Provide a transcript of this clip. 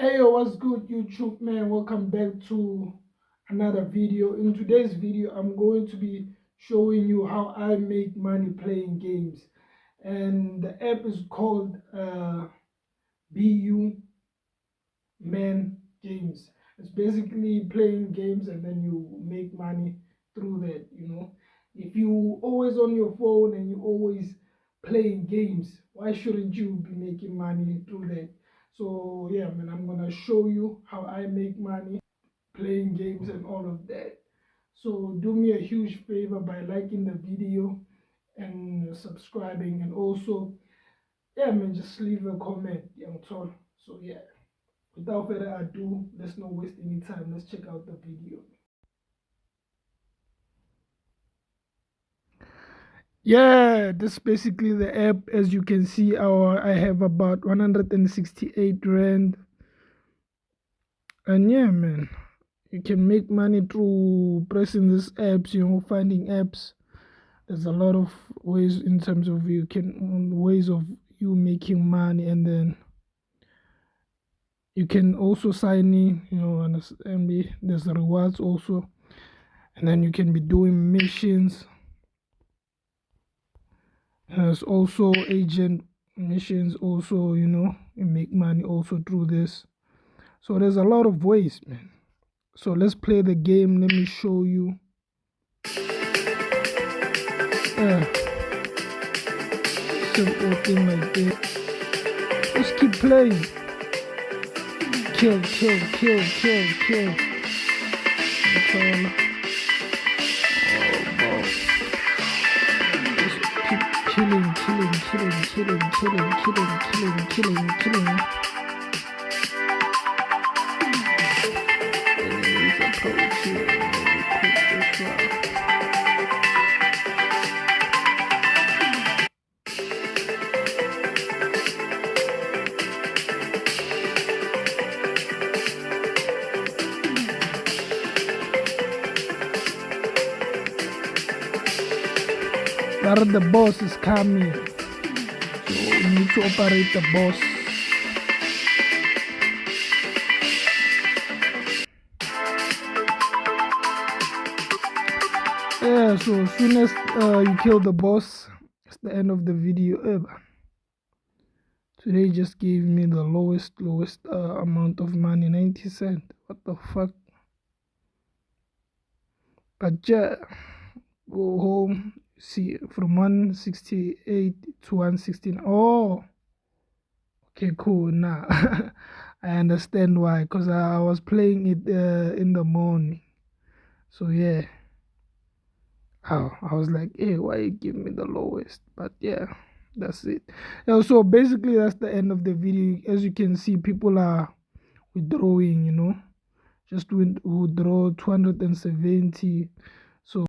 Hey, yo, what's good, YouTube man? Welcome back to another video. In today's video, I'm going to be showing you how I make money playing games, and the app is called BU Man Games. It's basically playing games and then you make money through that. If you always on your phone and you always playing games, why shouldn't you be making money through that? So yeah, man, I'm gonna show you how I make money playing games and all of that. So do me a huge favor by liking the video and subscribing, and also, yeah, man, just leave a comment, young tall. So yeah, without further ado, let's not waste any time. Let's check out the video. Yeah, this is basically the app. As you can see, I have about 168 rand, and yeah, man, you can make money through pressing these apps. Finding apps. There's a lot of ways in terms of ways of you making money, and then you can also sign in. There's the rewards also, and then you can be doing missions. There's also agent missions also. You make money also through this. So there's a lot of ways, man. So let's play the game. Let me show you. Yeah, simple thing like this. Just keep playing. Kill. That's all. Oh, just keep killing. Enemies approaching. But the boss is coming, so you need to operate the boss. Yeah, so as soon as you kill the boss, it's the end of the video ever. Today just gave me the lowest amount of money, 90 cents. What the fuck? But yeah, go home. See, from 168 to 116. Oh, okay, cool. Now I understand why, because I was playing it in the morning. So yeah, I was like, hey, why you give me the lowest? But yeah, that's it. Yeah, so basically that's the end of the video. As you can see, people are withdrawing. Just withdraw 270.